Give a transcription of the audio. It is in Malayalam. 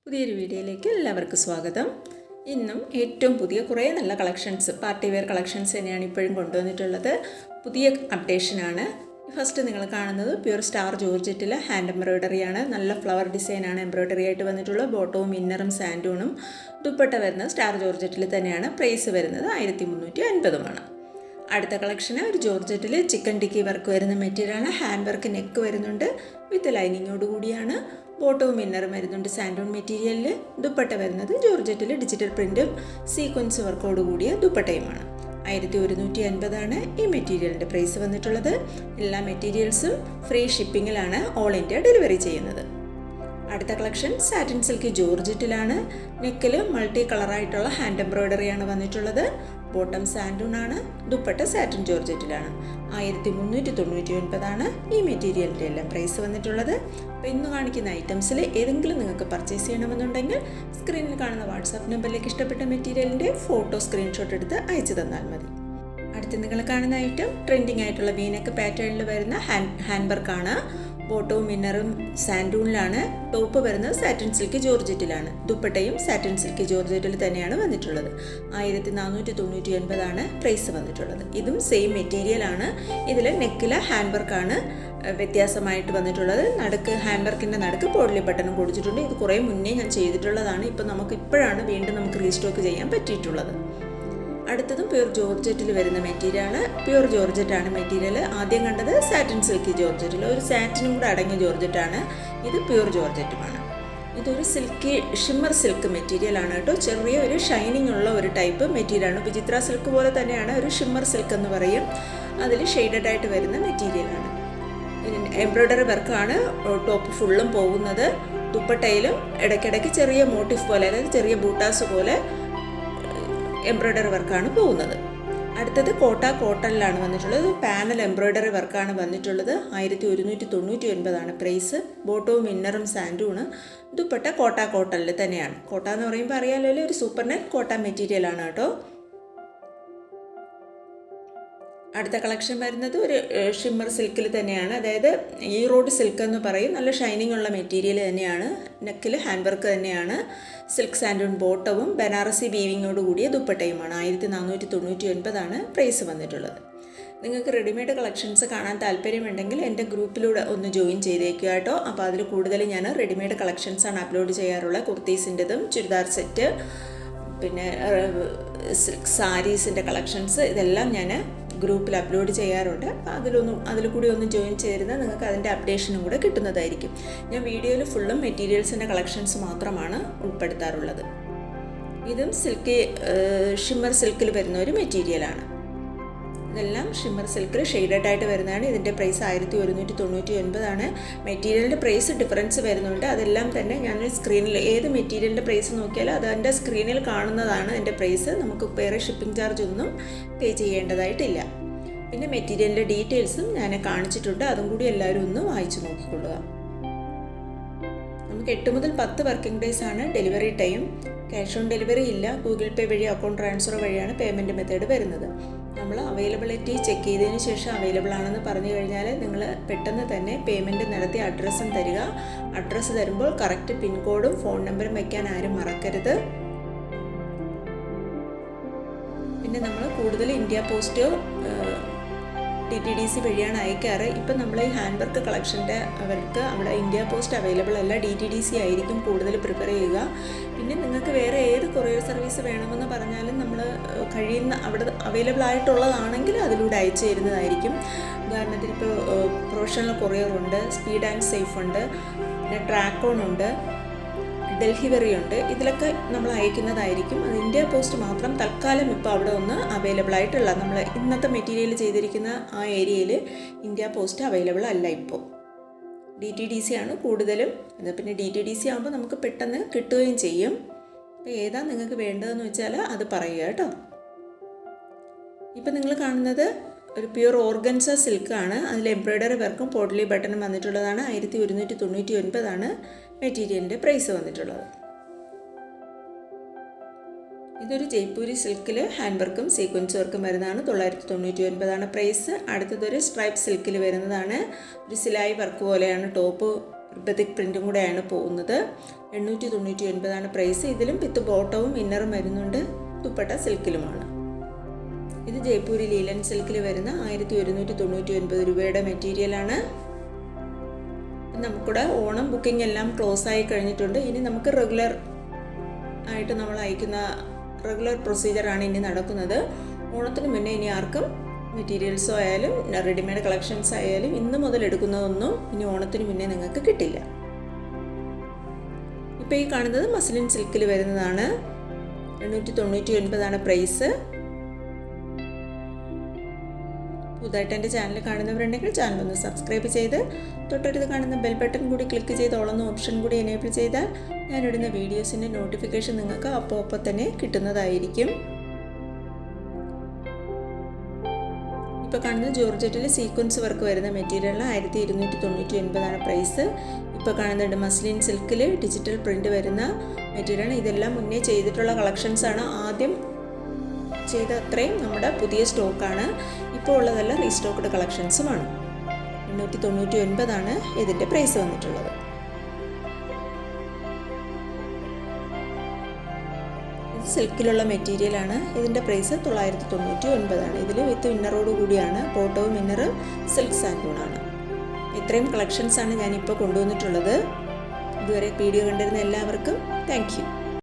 പുതിയൊരു വീഡിയോയിലേക്ക് എല്ലാവർക്കും സ്വാഗതം. ഇന്നും ഏറ്റവും പുതിയ കുറേ നല്ല കളക്ഷൻസ്, പാർട്ടി വെയർ കളക്ഷൻസ് തന്നെയാണ് ഇപ്പോഴും കൊണ്ടുവന്നിട്ടുള്ളത്. പുതിയ അപ്ഡേഷനാണ്. ഫസ്റ്റ് നിങ്ങൾ കാണുന്നത് പ്യൂർ സ്റ്റാർ ജോർജറ്റിലെ ഹാൻഡ് എംബ്രോയ്ഡറിയാണ്. നല്ല ഫ്ലവർ ഡിസൈനാണ് എംബ്രോയ്ഡറി ആയിട്ട് വന്നിട്ടുള്ളത്. ബോട്ടവും ഇന്നറും സാൻഡൂണും. ദുപ്പട്ട വരുന്നത് സ്റ്റാർ ജോർജറ്റിൽ തന്നെയാണ്. പ്രൈസ് വരുന്നത് 1350. അടുത്ത കളക്ഷന് ഒരു ജോർജറ്റിൽ ചിക്കൻ ടിക്കി വർക്ക് വരുന്ന മെറ്റീരിയലാണ്. ഹാൻഡ് വർക്ക് നെക്ക് വരുന്നുണ്ട്, വിത്ത് ലൈനിങ്ങോട് കൂടിയാണ്. ബോട്ടവും ഇന്നറും വരുന്നുണ്ട് സാൻഡൂൺ മെറ്റീരിയലിൽ. ദുപ്പട്ട വരുന്നത് ജോർജറ്റിൽ ഡിജിറ്റൽ പ്രിൻറ്റും സീക്വൻസ് വർക്കോട് കൂടിയ ദുപ്പട്ടയുമാണ്. 1150 ഈ മെറ്റീരിയലിൻ്റെ പ്രൈസ് വന്നിട്ടുള്ളത്. എല്ലാ മെറ്റീരിയൽസും ഫ്രീ ഷിപ്പിങ്ങിലാണ് ഓൾ ഇന്ത്യ ഡെലിവറി ചെയ്യുന്നത്. അടുത്ത കളക്ഷൻ സാറ്റിൻ സിൽക്ക് ജോർജറ്റിലാണ്. നെക്കിൽ മൾട്ടി കളറായിട്ടുള്ള ഹാൻഡ് എംബ്രോയ്ഡറിയാണ് വന്നിട്ടുള്ളത്. ബോട്ടം സാൻഡൂണാണ്. ദുപ്പട്ട സാറ്റിൻ ജോർജറ്റിലാണ്. 1399 ഈ മെറ്റീരിയലിൻ്റെ എല്ലാം പ്രൈസ് വന്നിട്ടുള്ളത്. അപ്പോൾ ഇന്ന് കാണിക്കുന്ന ഐറ്റംസിൽ ഏതെങ്കിലും നിങ്ങൾക്ക് പർച്ചേസ് ചെയ്യണമെന്നുണ്ടെങ്കിൽ സ്ക്രീനിൽ കാണുന്ന വാട്സാപ്പ് നമ്പറിലേക്ക് ഇഷ്ടപ്പെട്ട മെറ്റീരിയലിൻ്റെ ഫോട്ടോ സ്ക്രീൻഷോട്ട് എടുത്ത് അയച്ചു തന്നാൽ മതി. അടുത്ത് നിങ്ങൾ കാണുന്ന ഐറ്റം ട്രെൻഡിങ് ആയിട്ടുള്ള വീനക്ക് പാറ്റേണിൽ വരുന്ന ഹാൻഡ് വർക്കാണ്. ബോട്ടവും ഇന്നറും സാൻഡൂണിലാണ്. ടോപ്പ് വരുന്നത് സാറ്റിൻ സിൽക്ക് ജോർജറ്റിലാണ്. ദുപ്പട്ടയും സാറ്റിൻ സിൽക്ക് ജോർജറ്റിൽ തന്നെയാണ് വന്നിട്ടുള്ളത്. 1499 പ്രൈസ് വന്നിട്ടുള്ളത്. ഇതും സെയിം മെറ്റീരിയലാണ്. ഇതിൽ നെക്കിലെ ഹാൻഡ് വർക്കാണ് വ്യത്യാസമായിട്ട് വന്നിട്ടുള്ളത്. നടുക്ക് ഹാൻഡ് വർക്കിൻ്റെ നടുക്ക് പോഡ്ലി ബട്ടണും കൊടുത്തിട്ടുണ്ട്. ഇത് കുറേ മുന്നേ ഞാൻ ചെയ്തിട്ടുള്ളതാണ്. ഇപ്പോഴാണ് വീണ്ടും നമുക്ക് റീസ്റ്റോക്ക് ചെയ്യാൻ പറ്റിയിട്ടുള്ളത്. അടുത്തതും പ്യൂർ ജോർജറ്റിൽ വരുന്ന മെറ്റീരിയലാണ്. പ്യൂർ ജോർജറ്റാണ് മെറ്റീരിയൽ. ആദ്യം കണ്ടത് സാറ്റിൻ സിൽക്ക് ജോർജറ്റിൽ, ഒരു സാറ്റിനും കൂടെ അടങ്ങിയ ജോർജറ്റാണ്. ഇത് പ്യൂർ ജോർജറ്റുമാണ്. ഇതൊരു ഷിമ്മർ സിൽക്ക് മെറ്റീരിയലാണ് കേട്ടോ. ചെറിയ ഒരു ഷൈനിങ് ഉള്ള ഒരു ടൈപ്പ് മെറ്റീരിയലാണ്. വിചിത്ര സിൽക്ക് പോലെ തന്നെയാണ് ഒരു ഷിമ്മർ സിൽക്ക് എന്ന് പറയും. അതിൽ ഷെയ്ഡഡ് ആയിട്ട് വരുന്ന മെറ്റീരിയലാണ്. എംബ്രോയ്ഡറി വർക്കാണ് ടോപ്പ് ഫുള്ളും പോകുന്നത്. ദുപ്പട്ടയിലും ഇടയ്ക്കിടയ്ക്ക് ചെറിയ മോട്ടീഫ് പോലെ, അതായത് ചെറിയ ബൂട്ടാസ് പോലെ എംബ്രോയ്ഡറി വർക്കാണ് പോകുന്നത്. അടുത്തത് കോട്ടണിലാണ് വന്നിട്ടുള്ളത്. പാനൽ എംബ്രോയ്ഡറി വർക്കാണ് വന്നിട്ടുള്ളത്. 1199 പ്രൈസ്. ബോട്ടവും ഇന്നറും സാൻഡൂണ്. ദുപ്പട്ട കോട്ടണിൽ തന്നെയാണ്. കോട്ട എന്ന് പറയുമ്പോൾ അറിയാമല്ലോ, ഒരു സൂപ്പർ നെറ്റ് കോട്ട മെറ്റീരിയലാണ് കേട്ടോ. അടുത്ത കളക്ഷൻ വരുന്നത് ഒരു ഷിമ്മർ സിൽക്കിൽ തന്നെയാണ്. അതായത് ഈറോഡ് സിൽക്ക് എന്ന് പറയും. നല്ല ഷൈനിങ് ഉള്ള മെറ്റീരിയൽ തന്നെയാണ്. നെക്കിൽ ഹാൻഡ് വർക്ക് തന്നെയാണ്. സിൽക്ക് സാൻഡൂൺ ബോട്ടവും ബനാറസി വീവിങ്ങോട് കൂടിയ ദുപ്പട്ടയുമാണ്. 1499 പ്രൈസ് വന്നിട്ടുള്ളത്. നിങ്ങൾക്ക് റെഡിമെയ്ഡ് കളക്ഷൻസ് കാണാൻ താല്പര്യമുണ്ടെങ്കിൽ എൻ്റെ ഗ്രൂപ്പിലൂടെ ഒന്ന് ജോയിൻ ചെയ്തേക്കുക കേട്ടോ. അപ്പോൾ അതിൽ കൂടുതൽ ഞാൻ റെഡിമെയ്ഡ് കളക്ഷൻസാണ് അപ്ലോഡ് ചെയ്യാറുള്ളത്. കുർത്തീസിൻ്റെതും ചുരിദാർ സെറ്റ്, പിന്നെ സിൽക്ക് സാരീസിൻ്റെ കളക്ഷൻസ്, ഇതെല്ലാം ഞാൻ ഗ്രൂപ്പിൽ അപ്ലോഡ് ചെയ്യാറുണ്ട്. അതിൽ കൂടി ഒന്ന് ജോയിൻ ചെയ്തിരുന്നാൽ നിങ്ങൾക്ക് അതിൻ്റെ അപ്ഡേഷനും കൂടെ കിട്ടുന്നതായിരിക്കും. ഞാൻ വീഡിയോയിൽ ഫുള്ളും മെറ്റീരിയൽസിൻ്റെ കളക്ഷൻസ് മാത്രമാണ് ഉൾപ്പെടുത്താറുള്ളത്. ഇതും ഷിമ്മർ സിൽക്കിൽ വരുന്ന ഒരു മെറ്റീരിയലാണ്. ഇതെല്ലാം ഷിമ്മർ സിൽക്കിൽ ഷെയ്ഡഡ് ആയിട്ട് വരുന്നതാണ്. ഇതിൻ്റെ പ്രൈസ് 1199. മെറ്റീരിയലിൻ്റെ പ്രൈസ് ഡിഫറൻസ് വരുന്നുണ്ട്. അതെല്ലാം തന്നെ ഞാൻ സ്ക്രീനിൽ ഏത് മെറ്റീരിയലിൻ്റെ പ്രൈസ് നോക്കിയാലും അതെൻ്റെ സ്ക്രീനിൽ കാണുന്നതാണ് എൻ്റെ പ്രൈസ്. നമുക്ക് വേറെ ഷിപ്പിംഗ് ചാർജ് ഒന്നും പേ ചെയ്യേണ്ടതായിട്ടില്ല. പിന്നെ മെറ്റീരിയലിൻ്റെ ഡീറ്റെയിൽസും ഞാൻ കാണിച്ചിട്ടുണ്ട്. അതും കൂടി എല്ലാവരും ഒന്ന് വായിച്ചു നോക്കിക്കൊള്ളുക. നമുക്ക് 8 മുതൽ 10 വർക്കിംഗ് ഡേയ്സ് ആണ് delivery time. Cash on delivery ഇല്ല. ഗൂഗിൾ പേ വഴി, അക്കൗണ്ട് ട്രാൻസ്ഫർ വഴിയാണ് പേയ്മെൻറ്റ് മെത്തേഡ് വരുന്നത്. നമ്മൾ അവൈലബിലിറ്റി ചെക്ക് ചെയ്തതിന് ശേഷം അവൈലബിൾ ആണെന്ന് പറഞ്ഞു കഴിഞ്ഞാൽ നിങ്ങൾ പെട്ടെന്ന് തന്നെ പേയ്മെൻറ്റ് നടത്തി അഡ്രസ്സും തരിക. അഡ്രസ്സ് തരുമ്പോൾ കറക്റ്റ് പിൻകോഡും ഫോൺ നമ്പറും വയ്ക്കാൻ ആരും മറക്കരുത്. പിന്നെ നമ്മൾ കൂടുതൽ ഇന്ത്യ പോസ്റ്റ് DTDC വഴിയാണ് അയക്കാറ്. ഇപ്പം നമ്മൾ ഈ ഹാൻഡ് വർക്ക് കളക്ഷൻ്റെ അവർക്ക് അവിടെ ഇന്ത്യ പോസ്റ്റ് അവൈലബിൾ അല്ല. DTDC ആയിരിക്കും കൂടുതൽ പ്രിഫർ ചെയ്യുക. പിന്നെ നിങ്ങൾക്ക് വേറെ ഏത് കൊറിയർ സർവീസ് വേണമെന്ന് പറഞ്ഞാലും നമ്മൾ കഴിയുന്ന അവിടെ അവൈലബിൾ ആയിട്ടുള്ളതാണെങ്കിൽ അതിലൂടെ അയച്ചു തരുന്നതായിരിക്കും. ഉദാഹരണത്തിന് ഇപ്പോൾ പ്രൊഫഷണൽ കൊറിയർ ഉണ്ട്, സ്പീഡ് ആൻഡ് സേഫ് ഉണ്ട്, പിന്നെ ട്രാക്കോൺ ഉണ്ട്, ഡൽഹി വരെയുണ്ട്. ഇതിലൊക്കെ നമ്മൾ അയക്കുന്നതായിരിക്കും. അത് ഇന്ത്യ പോസ്റ്റ് മാത്രം തൽക്കാലം ഇപ്പോൾ അവിടെ ഒന്ന് അവൈലബിൾ ആയിട്ടുള്ള, നമ്മൾ ഇന്നത്തെ മെറ്റീരിയൽ ചെയ്തിരിക്കുന്ന ആ ഏരിയയിൽ ഇന്ത്യ പോസ്റ്റ് അവൈലബിൾ അല്ല ഇപ്പോൾ. DTDC ആണ് കൂടുതലും. പിന്നെ DTDC ആകുമ്പോൾ നമുക്ക് പെട്ടെന്ന് കിട്ടുകയും ചെയ്യും. അപ്പോൾ ഏതാ നിങ്ങൾക്ക് വേണ്ടതെന്ന് വെച്ചാൽ അത് പറയുക കേട്ടോ. ഇപ്പം നിങ്ങൾ കാണുന്നത് ഒരു പ്യൂർ ഓർഗൻസ സിൽക്കാണ്. അതിൽ എംബ്രോയ്ഡറി വർക്കും പോഡ്ലി ബട്ടണും വന്നിട്ടുള്ളതാണ്. 1199 മെറ്റീരിയലിൻ്റെ പ്രൈസ് വന്നിട്ടുള്ളത്. ഇതൊരു ജയ്പൂരി സിൽക്കിൽ ഹാൻഡ് വർക്കും സീക്വൻസ് വർക്കും വരുന്നതാണ്. 999 പ്രൈസ്. അടുത്തതൊരു സ്ട്രൈപ്പ് സിൽക്കിൽ വരുന്നതാണ്. ഒരു സിലായി വർക്ക് പോലെയാണ് ടോപ്പ് ബതിക് പ്രിൻറ്റും കൂടെയാണ് പോകുന്നത്. 899 പ്രൈസ്. ഇതിലും വിത്ത് ബോട്ടവും ഇന്നറും വരുന്നുണ്ട്. ദുപ്പട്ട സിൽക്കിലുമാണ്. ഇത് ജയ്പൂരി ലീലൻ സിൽക്കിൽ വരുന്ന 1199 രൂപയുടെ മെറ്റീരിയലാണ്. നമുക്കിവിടെ ഓണം ബുക്കിംഗ് എല്ലാം ക്ലോസ് ആയി കഴിഞ്ഞിട്ടുണ്ട്. ഇനി നമുക്ക് റെഗുലർ ആയിട്ട് നമ്മൾ അയക്കുന്ന റെഗുലർ പ്രൊസീജിയറാണ് ഇനി നടക്കുന്നത്. ഓണത്തിന് മുന്നേ ഇനി ആർക്കും മെറ്റീരിയൽസോ ആയാലും റെഡിമെയ്ഡ് കളക്ഷൻസ് ആയാലും ഇന്ന് മുതൽ എടുക്കുന്നതൊന്നും ഇനി ഓണത്തിന് മുന്നേ നിങ്ങൾക്ക് കിട്ടില്ല. ഇപ്പോൾ ഈ കാണുന്നത് മസ്ലിൻ സിൽക്കിൽ വരുന്നതാണ്. 899 പ്രൈസ്. പുതുതായിട്ട് എൻ്റെ ചാനൽ കാണുന്നവരുണ്ടെങ്കിൽ ചാനൽ ഒന്ന് സബ്സ്ക്രൈബ് ചെയ്ത് തൊട്ടടുത്ത് കാണുന്ന ബെൽ ബട്ടൺ കൂടി ക്ലിക്ക് ചെയ്ത് ഓളുന്ന ഓപ്ഷൻ കൂടി എനേബിൾ ചെയ്താൽ ഞാനിടുന്ന വീഡിയോസിൻ്റെ നോട്ടിഫിക്കേഷൻ നിങ്ങൾക്ക് അപ്പോൾ തന്നെ കിട്ടുന്നതായിരിക്കും. ഇപ്പോൾ കാണുന്ന ജോർജറ്റിൽ സീക്വൻസ് വർക്ക് വരുന്ന മെറ്റീരിയലിന് 1299 പ്രൈസ്. ഇപ്പോൾ കാണുന്നുണ്ട് മസ്ലിൻ സിൽക്കിൽ ഡിജിറ്റൽ പ്രിൻ്റ് വരുന്ന മെറ്റീരിയലാണ്. ഇതെല്ലാം മുന്നേ ചെയ്തിട്ടുള്ള കളക്ഷൻസാണ്. ആദ്യം ചെയ്ത അത്രയും നമ്മുടെ പുതിയ സ്റ്റോക്കാണ്. ഇപ്പോൾ ഉള്ളതെല്ലാം റീസ്റ്റോക്ക്ഡ് കളക്ഷൻസുമാണ്. 899 ഇതിൻ്റെ പ്രൈസ് വന്നിട്ടുള്ളത്. ഇത് സിൽക്കിലുള്ള മെറ്റീരിയലാണ്. ഇതിൻ്റെ പ്രൈസ് 999. ഇതിൽ വിത്ത് ഇന്നറോട് കൂടിയാണ്. ബോട്ടവും ഇന്നർ സിൽക്ക് സാൻഡൂണാണ്. ഇത്രയും കളക്ഷൻസാണ് ഞാനിപ്പോൾ കൊണ്ടുവന്നിട്ടുള്ളത്. ഇതുവരെ വീഡിയോ കണ്ടിരുന്ന എല്ലാവർക്കും താങ്ക് യു.